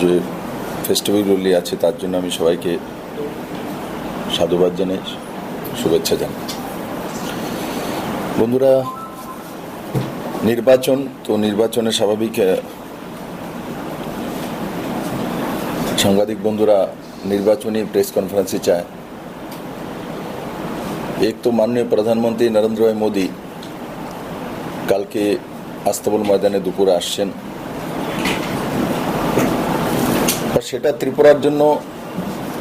যে ফেস্টিভ্যালগুলি আছে তার জন্য আমি সবাইকে সাধুবাদ জানাই, শুভেচ্ছা জানাই। বন্ধুরা, নির্বাচনে স্বাভাবিক সাংবাদিক বন্ধুরা নির্বাচনী প্রেস কনফারেন্সে চায়। এক তো মাননীয় প্রধানমন্ত্রী নরেন্দ্র ভাই মোদী কালকে আস্তাবল ময়দানে দুপুরে আসছেন, আর সেটা ত্রিপুরার জন্য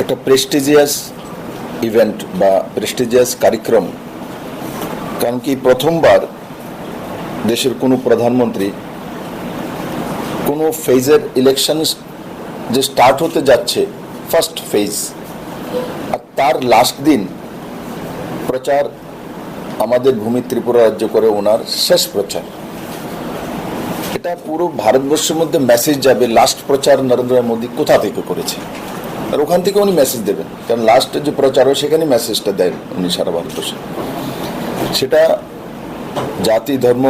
একটা প্রেস্টিজিয়াস ইভেন্ট বা প্রেস্টিজিয়াস কার্যক্রম। কারণ কি প্রথমবার দেশের কোনো প্রধানমন্ত্রী কোনো ফেজের ইলেকশন যে স্টার্ট হতে যাচ্ছে, ফার্স্ট ফেজ, আর তার লাস্ট দিন প্রচার আমাদের ভূমি ত্রিপুরা রাজ্য করে ওনার শেষ প্রচার। এটা পুরো ভারতবর্ষের মধ্যে মেসেজ যাবে লাস্ট প্রচার নরেন্দ্র মোদী কোথা থেকে করেছে, আর ওখান থেকে উনি মেসেজ দেবেন। কারণ লাস্টের যে প্রচার হয় সেখানে মেসেজটা দেন উনি সারা ভারতবর্ষে। সেটা জাতি, ধর্ম,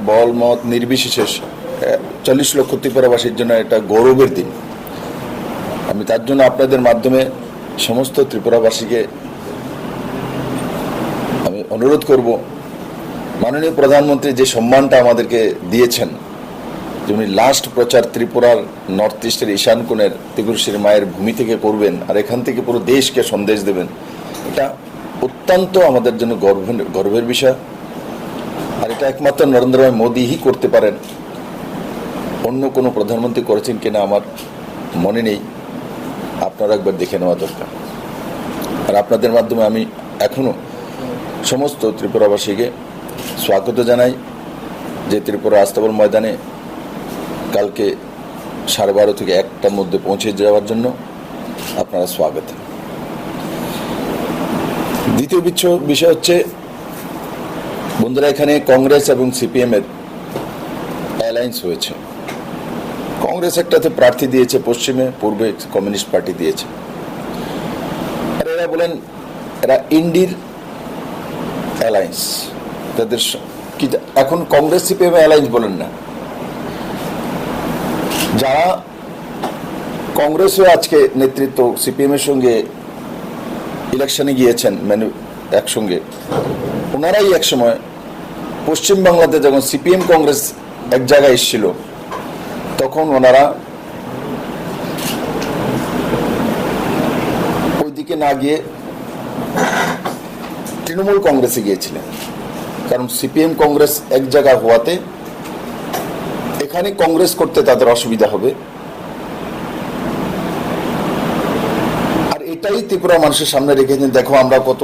বল, মত নির্বিশেষে 40 লক্ষ ত্রিপুরাবাসীর জন্য এটা গৌরবের দিন। আমি তার জন্য আপনাদের মাধ্যমে সমস্ত ত্রিপুরাবাসীকে আমি অনুরোধ করব, মাননীয় প্রধানমন্ত্রী যে সম্মানটা আমাদেরকে দিয়েছেন, যে উনি লাস্ট প্রচার ত্রিপুরার নর্থ ইস্টের ঈশান কোণের ত্রিপুরেশ্বরী মায়ের ভূমি থেকে করবেন, আর এখান থেকে পুরো দেশকে সন্দেশ দেবেন, এটা অত্যন্ত আমাদের জন্য গর্বের বিষয়। আর এটা একমাত্র নরেন্দ্র ভাই মোদীই করতে পারেন, অন্য কোনো প্রধানমন্ত্রী করেছেন কিনা আমার মনে নেই। আপনারা একবার দেখে নেওয়া দরকার। আর আপনাদের মাধ্যমে আমি এখনো সমস্ত ত্রিপুরাবাসীকে স্বাগত জানাই যে ত্রিপুরা আস্তাবল ময়দানে কালকে 12:30 থেকে 1টার মধ্যে পৌঁছে যাওয়ার জন্য আপনারা স্বাগত। দ্বিতীয় বিষয় হচ্ছে, বন্ধুরা, এখানে কংগ্রেস এবং সিপিএম এর অ্যালায়েন্স হয়েছে। কংগ্রেস একটাতে প্রার্থী দিয়েছে পশ্চিমে, পূর্বে কমিউনিস্ট পার্টি দিয়েছে। আর এরা বলেন এরা ইন্ডির অ্যালায়েন্স, তাদের কি এখন কংগ্রেস সিপিএম অ্যালায়েন্স বলেন না। যারা কংগ্রেসও আজকে নেতৃত্ব সিপিএম এর সঙ্গে ইলেকশনে গিয়েছেন একসঙ্গে, ওনারাই একসময় পশ্চিমবাংলাতে যখন সিপিএম কংগ্রেস এক জায়গায় এসেছিল তখন ওনারা ওইদিকে না গিয়ে তৃণমূল কংগ্রেসে গিয়েছিলেন। কারণ সিপিএম কংগ্রেস এক জায়গায় হওয়াতে এখানে কংগ্রেস করতে তাদের অসুবিধা হবে। আর এটাই ত্রিপুরা মানুষের সামনে রেখেছেন, দেখো আমরা কত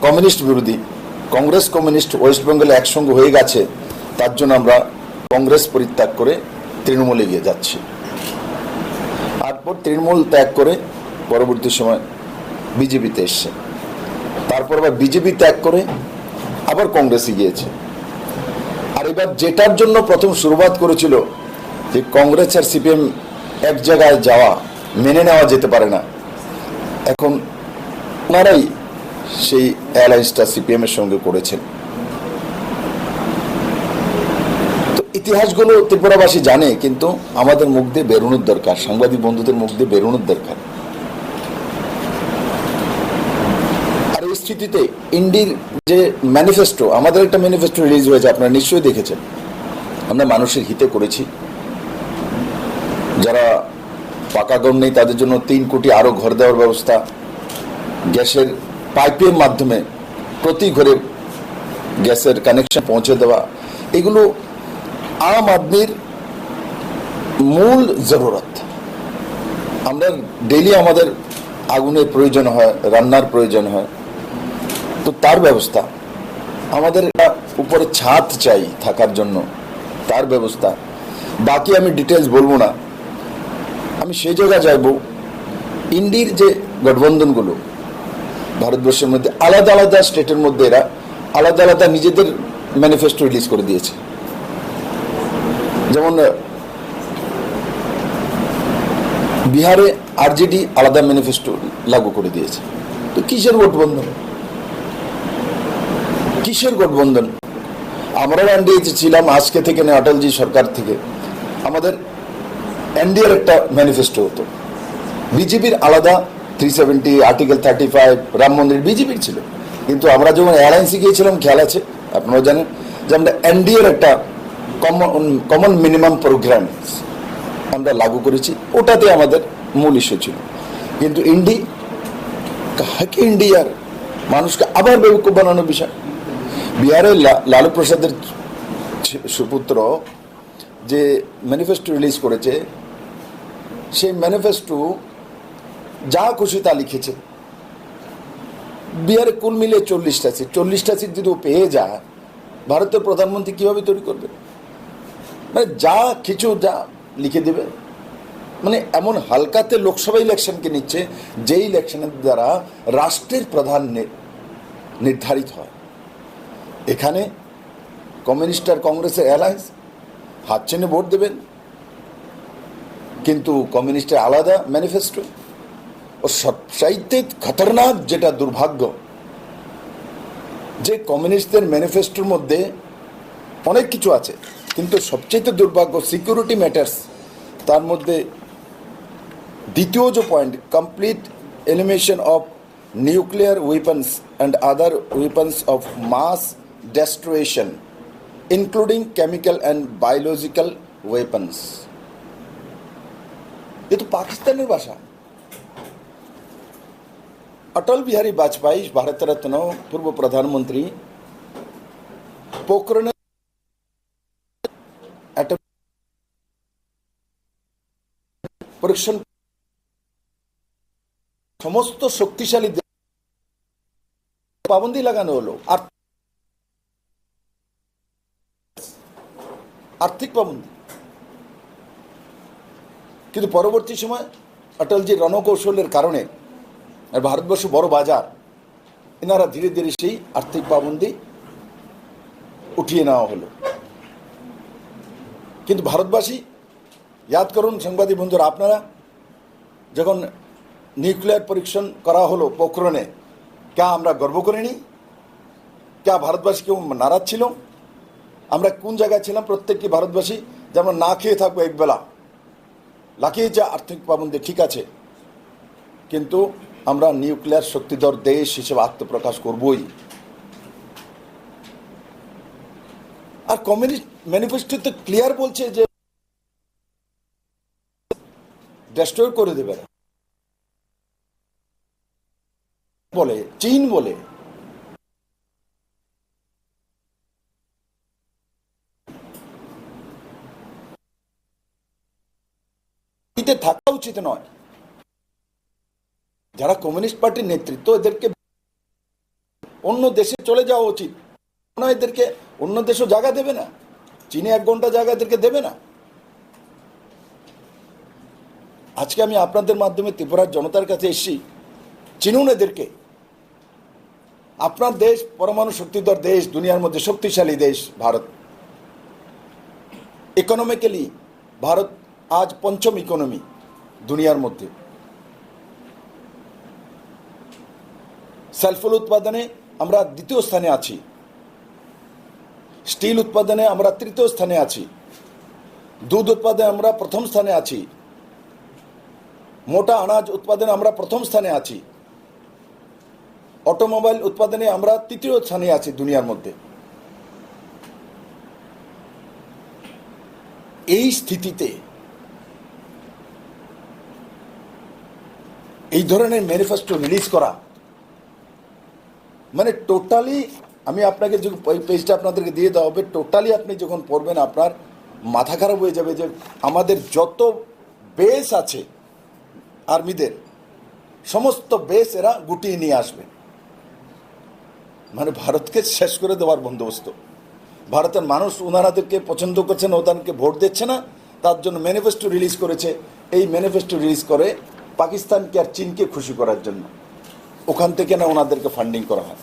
কমিউনিস্ট বিরোধী, কংগ্রেস কমিউনিস্ট ওয়েস্ট বেঙ্গলে একসঙ্গে হয়ে গেছে, তার জন্য আমরা কংগ্রেস পরিত্যাগ করে তৃণমূলে গিয়ে যাচ্ছি। তারপর তৃণমূল ত্যাগ করে পরবর্তী সময় বিজেপিতে এসছে, তারপর আবার বিজেপি ত্যাগ করে আবার কংগ্রেসে গিয়েছে। আর এবার যেটার জন্য প্রথম শুরুয়াত করেছিল যে কংগ্রেস আর সিপিএম এক জায়গায় যাওয়া মেনে নেওয়া যেতে পারে না, এখন ওনারাই সেই অ্যালায়েন্সটা সিপিএম এর সঙ্গে করেছেন। তো ইতিহাসগুলো ত্রিপুরাবাসী জানে, কিন্তু আমাদের মুখ দিয়ে বেরোনোর দরকার, সাংবাদিক বন্ধুদের মুখ দিয়ে বেরোনোর দরকার। আর এই স্থিতিতে ইন্ডির যে ম্যানিফেস্টো, আমাদের একটা ম্যানিফেস্টো রিলিজ হয়েছে, আপনারা নিশ্চয়ই দেখেছেন। আমরা মানুষের হিতে করেছি, যারা পাকা ঘর নেই তাদের জন্য 3 কোটি আরো ঘর দেওয়ার ব্যবস্থা, গ্যাসের পাইপের মাধ্যমে প্রতি ঘরে গ্যাসের কানেকশন পৌঁছে দেওয়া, এগুলো আম আদমির মূল জরুরত। আমরা ডেইলি আমাদের আগুনের প্রয়োজন হয়, রান্নার প্রয়োজন হয়, তো তার ব্যবস্থা, আমাদের উপরে ছাদ চাই থাকার জন্য, তার ব্যবস্থা। বাকি আমি ডিটেলস বলবো না, আমি সেই জায়গায় যাইব। ইন্ডির যে গঠবন্ধনগুলো ভারতবর্ষের মধ্যে আলাদা আলাদা স্টেটের মধ্যে এরা আলাদা আলাদা নিজেদের ম্যানিফেস্টো রিলিজ করে দিয়েছে। যেমন বিহারে আরজেডি আলাদা ম্যানিফেস্টো লাগু করে দিয়েছে। তো কিসের গঠবন্ধন, কিসের গঠবন্ধন? আমরাও এনডিএতে ছিলাম, আজকে থেকে না, অটলজি সরকার থেকে। আমাদের এনডিএর একটা ম্যানিফেস্টো হতো, বিজেপির আলাদা 370, আর্টিকেল 35, রাম মন্দির বিজেপির ছিল। কিন্তু আমরা যখন অ্যালায়েন্সে গিয়েছিলাম, খেয়াল আছে আপনারা জানেন যে আমরা এনডিএর একটা কমন মিনিমাম প্রোগ্রাম আমরা লাগু করেছি, ওটাতে আমাদের মূল ইস্যু ছিল। কিন্তু কাকে ইন্ডিয়ার মানুষকে আবার বেবকুফ বানানোর বিষয়। বিহারের লালু প্রসাদের সুপুত্র যে ম্যানিফেস্টো রিলিজ করেছে, সেই ম্যানিফেস্টো যা খুশি তা লিখেছে। বিহারে কুল মিলে 40টা সিট, 40টা সিট যদি ও পেয়ে যায়, ভারতের প্রধানমন্ত্রী কিভাবে তৈরি করবে? মানে যা কিছু যা লিখে দেবে, মানে এমন হালকাতে লোকসভা ইলেকশনকে নিচ্ছে, যে ইলেকশনের দ্বারা রাষ্ট্রের প্রধান নির্ধারিত হয়। এখানে কমিউনিস্ট আর কংগ্রেসের অ্যালায়েন্স, হাত চেনে ভোট দেবেন, কিন্তু কমিউনিস্টের আলাদা ম্যানিফেস্টো। ও সবচাইতে খতরনাক যেটা দুর্ভাগ্য, যে কমিউনিস্টদের ম্যানিফেস্টোর মধ্যে অনেক কিছু আছে, কিন্তু সবচেয়ে দুর্ভাগ্য সিকিউরিটি ম্যাটার্স, তার মধ্যে দ্বিতীয় যে point, complete elimination of nuclear weapons and other weapons of mass destruction including chemical and biological weapons. এ তো পাকিস্তানের ভাষা। अटल बिहारी वाजपेयी भारत रत्न पूर्व प्रधानमंत्री पोखरण परीक्षण समस्त शक्तिशाली पाबंदी लागानो हलो, आर्थिक पाबंदी। किन्तु परवर्ती समय अटलजी रणकौशलेर कारणे আর ভারতবর্ষ বড় বাজার, এনারা ধীরে ধীরে সেই আর্থিক পাবন্দি উঠিয়ে নেওয়া হলো। কিন্তু ভারতবাসী ইয়াদ করুন, সাংবাদিক বন্ধুরা, আপনারা যখন নিউক্লিয়ার পরীক্ষণ করা হলো পোখরণে, কে আমরা গর্ব করিনি? কে ভারতবাসী কেউ নারাজ ছিল? আমরা কোন জায়গায় ছিলাম প্রত্যেকটি ভারতবাসী? যে আমরা না খেয়ে থাকবো একবেলা, লাখিয়ে যা আর্থিক পাবন্দি ঠিক আছে, কিন্তু আমরা নিউক্লিয়ার শক্তিধর দেশ হিসেবে আত্মপ্রকাশ করবই। আর কমিউনিস্ট ম্যানিফেস্টো তো ক্লিয়ার বলছে যে ডেস্ট্রয় করে দেবে, বলে চীন বলে। থাকা উচিত নয়। যারা কমিউনিস্ট পার্টির নেতৃত্ব, এদেরকে অন্য দেশে চলে যাওয়া উচিত। এদেরকে অন্য দেশও জায়গা দেবে না, চীনে 1 ঘন্টা জায়গা এদেরকে দেবে না। আজকে আমি আপনাদের মাধ্যমে ত্রিপুরার জনতার কাছে এসেছি, চিনুন এদেরকে। আপনার দেশ পরমাণু শক্তিধর দেশ, দুনিয়ার মধ্যে শক্তিশালী দেশ ভারত। ইকোনমিক্যালি ভারত আজ 5ম ইকোনমি দুনিয়ার মধ্যে। সেলফোন উৎপাদনে আমরা 2য় স্থানে আছি, স্টিল উৎপাদনে আমরা 3য় স্থানে আছি, দুধ উৎপাদনে আমরা 1ম স্থানে আছি, মোটা আনাজ উৎপাদনে আমরা 1ম স্থানে আছি, অটোমোবাইল উৎপাদনে আমরা 3য় স্থানে আছি দুনিয়ার মধ্যে। এই স্থিতিতে এই ধরনের ম্যানিফেস্টো রিলিজ করা মানে টোটালি, আমি আপনাকে যে পেজটা আপনাদেরকে দিয়ে দেওয়া হবে, টোটালি আপনি যখন পড়বেন আপনার মাথা খারাপ হয়ে যাবে যে আমাদের যত বেস আছে আর্মিদের, সমস্ত বেস এরা গুটিয়ে নিয়ে আসবে। মানে ভারতকে শেষ করে দেওয়ার বন্দোবস্ত। ভারতের মানুষ ওনারাদেরকে পছন্দ করছে না, ওদেরকে ভোট দিচ্ছে না, তার জন্য ম্যানিফেস্টো রিলিজ করেছে। এই ম্যানিফেস্টো রিলিজ করে পাকিস্তানকে আর চীনকে খুশি করার জন্য, ওখান থেকে না ওনাদেরকে ফান্ডিং করা হয়।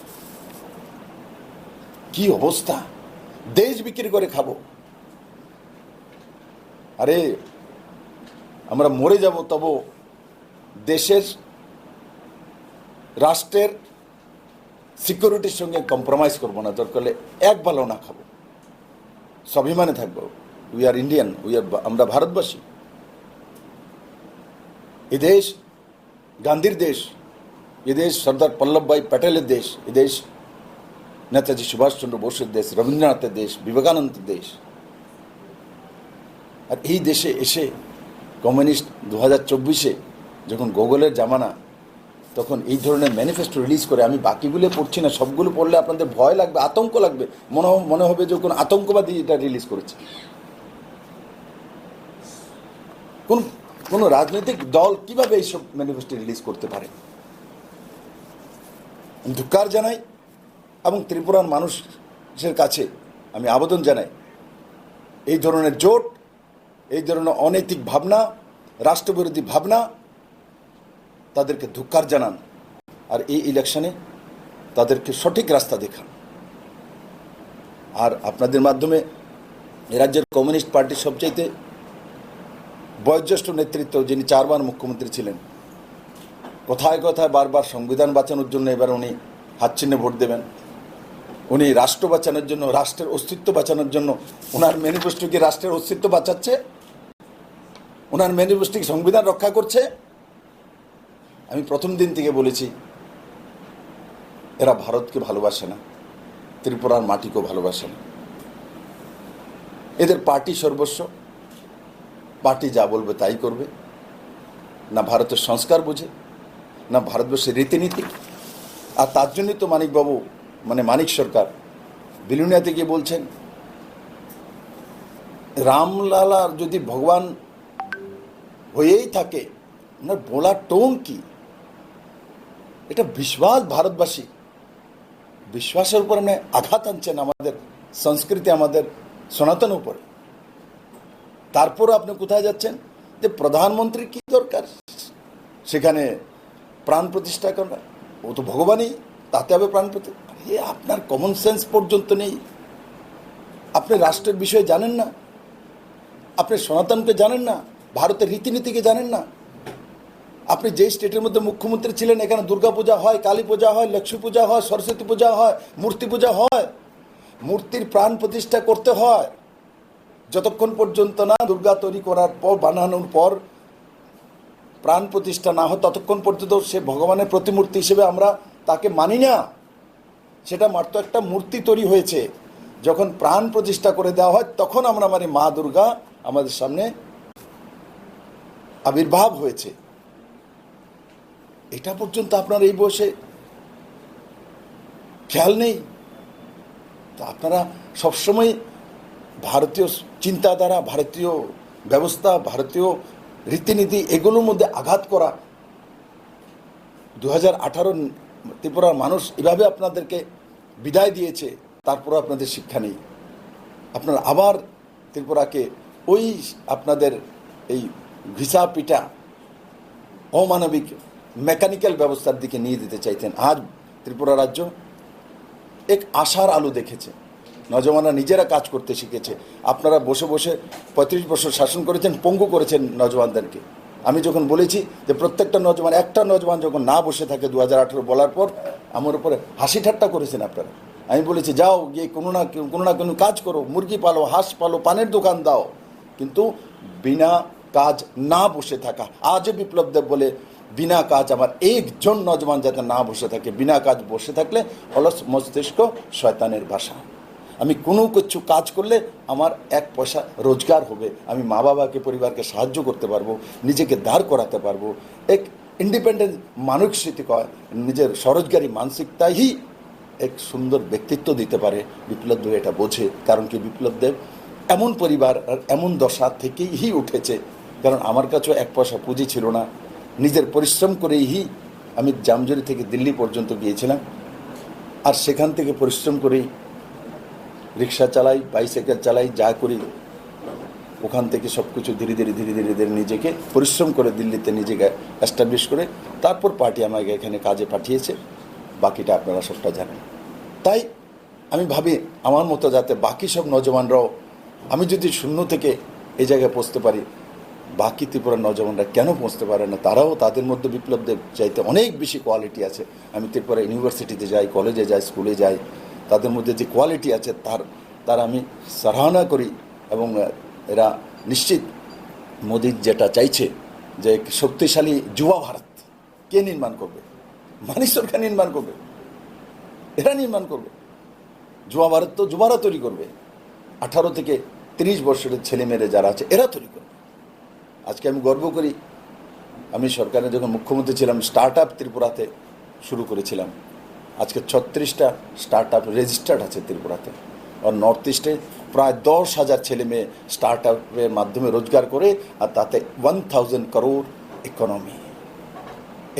কি অবস্থা! দেশ বিক্রি করে খাবো। আরে আমরা মরে যাব, তবু দেশের রাষ্ট্রের সিকিউরিটির সঙ্গে কম্প্রোমাইজ করবো না। দরকার হলে এক ভালো না খাবো, স্বাভিমানে থাকবো। উই আর ইন্ডিয়ান, আমরা ভারতবাসী। এ দেশ গান্ধীর দেশ, এ দেশ সর্দার বল্লভ ভাই প্যাটেলের দেশ, এ দেশ নেতাজি সুভাষচন্দ্র বোসের দেশ, রবীন্দ্রনাথের দেশ, বিবেকানন্দের দেশ। আর এই দেশে এসে কমিউনিস্ট 2024-এ যখন গুগলের জামানা, তখন এই ধরনের ম্যানিফেস্টো রিলিজ করে, আমি বাকিগুলো পড়ছি না, সবগুলো পড়লে আপনাদের ভয় লাগবে, আতঙ্ক লাগবে, মনে হবে যে কোন আতঙ্কবাদী এটা রিলিজ করেছে। কোন রাজনৈতিক দল কিভাবে এইসব ম্যানিফেস্টো রিলিজ করতে পারে? আমি ধিক্কার জানাই এবং ত্রিপুরার মানুষের কাছে আমি আবেদন জানাই, এই ধরনের জোট, এই ধরনের অনৈতিক ভাবনা, রাষ্ট্রবিরোধী ভাবনা, তাদেরকে ধিক্কার জানান আর এই ইলেকশনে তাদেরকে সঠিক রাস্তা দেখান। আর আপনাদের মাধ্যমে এ রাজ্যের কমিউনিস্ট পার্টির সবচাইতে বয়োজ্যেষ্ঠ নেতৃত্ব, যিনি 4 বার মুখ্যমন্ত্রী ছিলেন, কথায় কথায় বারবার সংবিধান বাঁচানোর জন্য এবার উনি হাতচিহ্নে ভোট দেবেন। উনি রাষ্ট্র বাঁচানোর জন্য, রাষ্ট্রের অস্তিত্ব বাঁচানোর জন্য, ওনার ম্যানিফেস্টো কি রাষ্ট্রের অস্তিত্ব বাঁচাচ্ছে? ওনার ম্যানিফেস্টো কি সংবিধান রক্ষা করছে? আমি প্রথম দিন থেকে বলেছি, এরা ভারতকে ভালোবাসে না, ত্রিপুরার মাটিকেও ভালোবাসে না। এদের পার্টি সর্বস্ব, পার্টি যা বলবে তাই করবে, না ভারতের সংস্কার বোঝে, না ভারতবর্ষের রীতিনীতি। আর তার জন্যই তো মানিকবাবু, মানিক সরকার বিলুনিয়াতে গিয়ে বলছেন, রামলালা যদি ভগবান হয়েই থাকে, ওনার বলার টোন কি? এটা বিশ্বাস, ভারতবাসী বিশ্বাসের উপর আঘাত আনছেন, আমাদের সংস্কৃতি, আমাদের সনাতন উপরে। তারপর আপনি কোথায় যাচ্ছেন যে প্রধানমন্ত্রীর কি দরকার সেখানে প্রাণ প্রতিষ্ঠা করা? ও তো ভগবানই, তাতে হবে প্রাণ প্রতিষ্ঠা? আপনার কমন সেন্স পর্যন্ত নেই। আপনি রাষ্ট্রের বিষয়ে জানেন না, আপনি সনাতনকে জানেন না, ভারতের রীতিনীতিকে জানেন না। আপনি যে স্টেটের মধ্যে মুখ্যমন্ত্রী ছিলেন, এখানে দুর্গা পূজা হয়, কালী পূজা হয়, লক্ষ্মী পূজা হয়, সরস্বতী পূজা হয়, মূর্তি পূজা হয়। মূর্তির প্রাণ প্রতিষ্ঠা করতে হয়, যতক্ষণ পর্যন্ত না দুর্গা তৈরি করার পর, বানানোর পর প্রাণ প্রতিষ্ঠা না হয়, ততক্ষণ পর্যন্ত সে ভগবানের প্রতিমূর্তি হিসেবে আমরা তাকে মানি না। সেটা মাত্র একটা মূর্তি তৈরি হয়েছে, যখন প্রাণ প্রতিষ্ঠা করে দেওয়া হয় তখন আমরা মানি মা দুর্গা আমাদের সামনে আবির্ভাব হয়েছে। এটা পর্যন্ত আপনার এই বয়সে খেয়াল নেই। তো আপনারা সবসময় ভারতীয় চিন্তাধারা, ভারতীয় ব্যবস্থা, ভারতীয় রীতিনীতি, এগুলোর মধ্যে আঘাত করা। 2018 ত্রিপুরার মানুষ এভাবে আপনাদেরকে বিদায় দিয়েছে, তারপর আপনাদের শিক্ষা নেই। আপনারা আবার ত্রিপুরাকে ওই আপনাদের এই ঘিসা পিটা অমানবিক মেকানিক্যাল ব্যবস্থার দিকে নিয়ে দিতে চাইতেন। আজ ত্রিপুরা রাজ্য এক আশার আলো দেখেছে, নজওয়ানরা নিজেরা কাজ করতে শিখেছে। আপনারা বসে বসে 35 বছর শাসন করেছেন, পঙ্গু করেছেন নজওয়ানদেরকে। আমি যখন বলেছি যে প্রত্যেকটা নজওয়ান, একটা নজওয়ান যখন না বসে থাকে 2018 বলার পর, আমার উপরে হাসি ঠাট্টা করেছেন আপনারা। আমি বলেছি যাও গিয়ে কোনো না কোনো কাজ করো, মুরগি পালো, হাঁস পালো, পানের দোকান দাও, কিন্তু বিনা কাজ না বসে থাকা। আজও বিপ্লব দেব বলে বিনা কাজ আমার একজন নজওয়ান যাতে না বসে থাকে। বিনা কাজ বসে থাকলে অলস মস্তিষ্ক শয়তানের ভাষা। আমি কোনো কিছু কাজ করলে আমার 1 পয়সা রোজগার হবে, আমি মা বাবাকে, পরিবারকে সাহায্য করতে পারবো, নিজেকে দাঁড় করাতে পারবো। এক ইন্ডিপেন্ডেন্ট মানসিকতা, নিজের স্বরোজগারী মানসিকতাই এক সুন্দর ব্যক্তিত্ব দিতে পারে। বিপ্লব দেব এটা বোঝে, কারণ কি বিপ্লব দেব এমন পরিবার আর এমন দশা থেকেই উঠেছে। কারণ আমার কাছেও 1 পয়সা পুঁজি ছিল না, নিজের পরিশ্রম করেই আমি জামজরি থেকে দিল্লি পর্যন্ত গিয়েছিলাম। আর সেখান থেকে পরিশ্রম করেই রিক্সা চালাই, বাইসাইকেল চালাই, যা করি ওখান থেকে সব কিছু ধীরে ধীরে নিজেকে পরিশ্রম করে দিল্লিতে নিজেকে এস্টাবলিশ করে তারপর পার্টি আমাকে এখানে কাজে পাঠিয়েছে। বাকিটা আপনারা সবটা জানেন। তাই আমি ভাবি আমার মতো যাতে বাকি সব নজওয়ানরাও, আমি যদি শূন্য থেকে এই জায়গায় পৌঁছতে পারি, বাকি ত্রিপুরার নজওয়ানরা কেন পৌঁছতে পারে না? তারাও, তাদের মধ্যে বিপ্লবদের চাইতে অনেক বেশি কোয়ালিটি আছে। আমি ত্রিপুরা ইউনিভার্সিটিতে যাই, কলেজে যাই, স্কুলে যাই, তাদের মধ্যে যে কোয়ালিটি আছে তার আমি সরাহনা করি। এবং এরা নিশ্চিত মোদির যেটা চাইছে যে শক্তিশালী যুবা ভারত কে নির্মাণ করবে? মানিক সরকার নির্মাণ করবে, এরা নির্মাণ করবে। যুবা ভারত তো যুবারা তৈরি করবে, 18 থেকে 30 বছরের ছেলেমেয়েরা যারা আছে এরা তৈরি করবে। আজকে আমি গর্ব করি, আমি সরকারে যখন মুখ্যমন্ত্রী ছিলাম স্টার্ট আপ ত্রিপুরাতে শুরু করেছিলাম। আজকে 36টা স্টার্ট আপ রেজিস্টার্ড আছে ত্রিপুরাতে। আর নর্থ ইস্টে প্রায় 10,000 ছেলে মেয়ে স্টার্ট আপের মাধ্যমে রোজগার করে, আর তাতে 1000 করোড় ইকোনমি।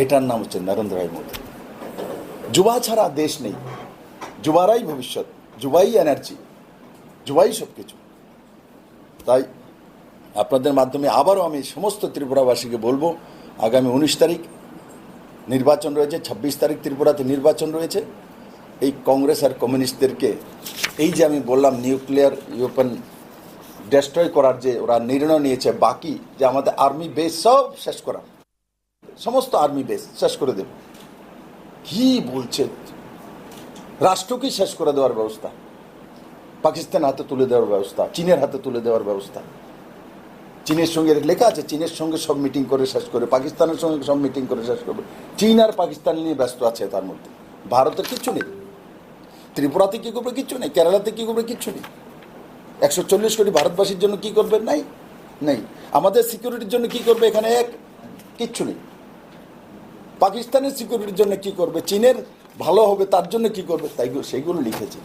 এটার নাম হচ্ছে নরেন্দ্র ভাই মোদী। যুবা ছাড়া দেশ নেই, যুবারাই ভবিষ্যৎ, যুবাই এনার্জি, যুবাই সব কিছু। তাই আপনাদের মাধ্যমে আবারও আমি সমস্ত ত্রিপুরাবাসীকে বলবো, আগামী 19 তারিখ নির্বাচন রয়েছে, 26 তারিখ ত্রিপুরাতে নির্বাচন রয়েছে। এই কংগ্রেস আর কমিউনিস্টদেরকে এই যে আমি বললাম নিউক্লিয়ার ওয়েপন ডেস্ট্রয় করার যে ওরা নির্ণয় নিয়েছে, বাকি যে আমাদের আর্মি বেস সব শেষ করা, সমস্ত আর্মি বেস শেষ করে দেব। কি বলছে? রাষ্ট্রকে শেষ করে দেওয়ার ব্যবস্থা, পাকিস্তান হাতে তুলে দেওয়ার ব্যবস্থা, চীনের হাতে তুলে দেওয়ার ব্যবস্থা। চীনের সঙ্গে লেখা আছে চীনের সঙ্গে সব মিটিং করে শেষ করে, পাকিস্তানের সঙ্গে সব মিটিং করে শেষ করবে। চীন আর পাকিস্তান নিয়ে ব্যস্ত আছে, তার মধ্যে ভারতের কিচ্ছু নেই। ত্রিপুরাতে কী করবে? কিচ্ছু নেই। কেরালাতে কী করবে? কিচ্ছু নেই। 140 কোটি ভারতবাসীর জন্য কি করবে? নাই নেই। আমাদের সিকিউরিটির জন্য কি করবে? এখানে কিচ্ছু নেই। পাকিস্তানের সিকিউরিটির জন্য কি করবে? চীনের ভালো হবে তার জন্য কি করবে? তাই সেইগুলো লিখেছে।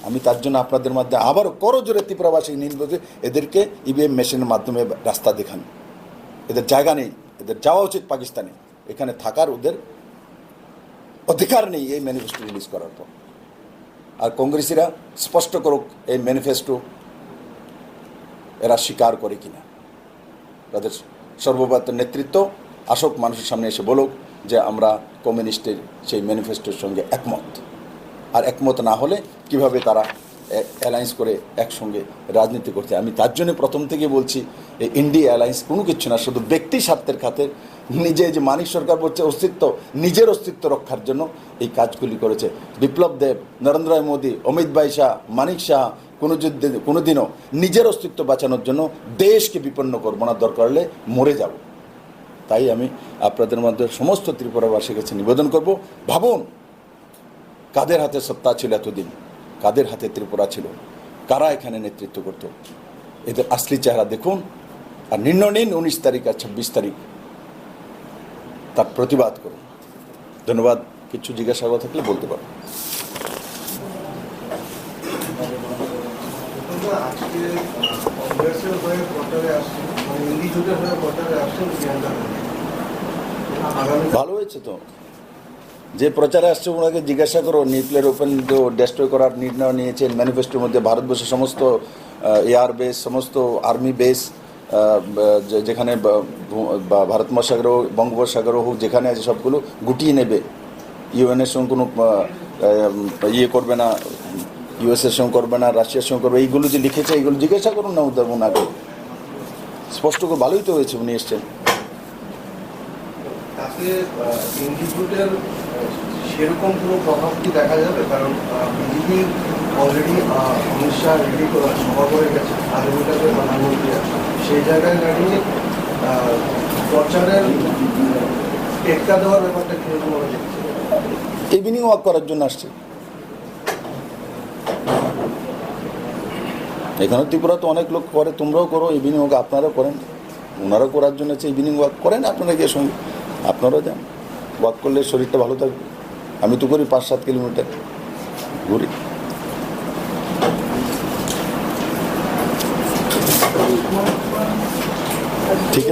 আমি তার জন্য আপনাদের মধ্যে আবারও করজোরে ত্রিপুরাবাসী নির্দেশে এদেরকে ইভিএম মেশিনের মাধ্যমে রাস্তা দেখান। এদের জায়গা নেই, এদের যাওয়া উচিত পাকিস্তানে, এখানে থাকার ওদের অধিকার নেই এই ম্যানিফেস্টো রিলিজ করার পর। আর কংগ্রেসিরা স্পষ্ট করুক এই ম্যানিফেস্টো এরা স্বীকার করে কিনা। তাদের সর্বভারতীয় নেতৃত্ব আসক, মানুষের সামনে এসে বলুক যে আমরা কমিউনিস্টের সেই ম্যানিফেস্টোর সঙ্গে একমত। আর একমত না হলে কিভাবে তারা অ্যালায়েন্স করে একসঙ্গে রাজনীতি করতে। আমি তার জন্য প্রথম থেকে বলছি এই ইন্ডিয়া অ্যালায়েন্স কোনো কিছু না, শুধু ব্যক্তি স্বার্থের খাতে নিজে যে মানিক সরকার বলছে অস্তিত্ব, নিজের অস্তিত্ব রক্ষার জন্য এই কাজগুলি করেছে। বিপ্লব দেব, নরেন্দ্র মোদী, অমিত ভাই শাহ, মানিক শাহ কোনোদিনও নিজের অস্তিত্ব বাঁচানোর জন্য দেশকে বিপন্ন করবো না, দরকার হলে মরে যাব। তাই আমি আপনাদের মধ্যে সমস্ত ত্রিপুরাবাসীর কাছে নিবেদন করব, ভাবুন কাদের হাতে সত্তা ছিল এতদিন, কাদের হাতে ত্রিপুরা ছিল, কারা এখানে নেতৃত্ব করত। এদের আসলি চেহারা দেখুন আর নির্ণয় নিন 19 তারিখ আর 26 তারিখ, তার প্রতিবাদ করুন। ধন্যবাদ। কিছু জিজ্ঞাসা থাকলে বলতে পারো। ভালো হয়েছে তো, যে প্রচারে আসছে ওনাকে জিজ্ঞাসা করো। নিউক্লিয়ার ওপেন ডেস্ট্রয় করার নির্ণয় নিয়েছেন ম্যানিফেস্টোর মধ্যে। ভারতবর্ষের সমস্ত এয়ার বেস, সমস্ত আর্মি বেস, যেখানে ভারত মহাসাগর হোক, বঙ্গোপসাগর হোক, যেখানে আছে সবগুলো গুটিয়ে নেবে। ইউএনের সঙ্গে কোনো ইয়ে করবে না, ইউএসের সঙ্গে করবে না, রাশিয়ার সঙ্গে করবে। এইগুলো যে লিখেছে এইগুলো জিজ্ঞাসা করুন না ওনাকে, স্পষ্ট করে। ভালোই তো হয়েছে উনি এসছেন। সেরকম কোনো প্রভাব কি দেখা যাবে? কারণ BJP already Amit Shah ready সভা করে গেছে, আগামীকালে প্রধানমন্ত্রী আছে, সেই জায়গায় দাঁড়িয়ে প্রচারের টেক্কা দেওয়ার ব্যাপারটা কিরকম হবে? ইভিনিং ওয়াক করার জন্য আসছে। এখানে ত্রিপুরা তো অনেক লোক করে, তোমরাও করো ইভিনিং ওয়াক, আপনারাও করেন, ওনারাও করার জন্য আছে ইভিনিং ওয়াক করেন। আপনারা গিয়ে সঙ্গে আপনারাও যান, ওয়াক করলে শরীরটা ভালো থাকবে। আমি তো করি 5-7 কিলোমিটার ঘুরি। ঠিক আছে।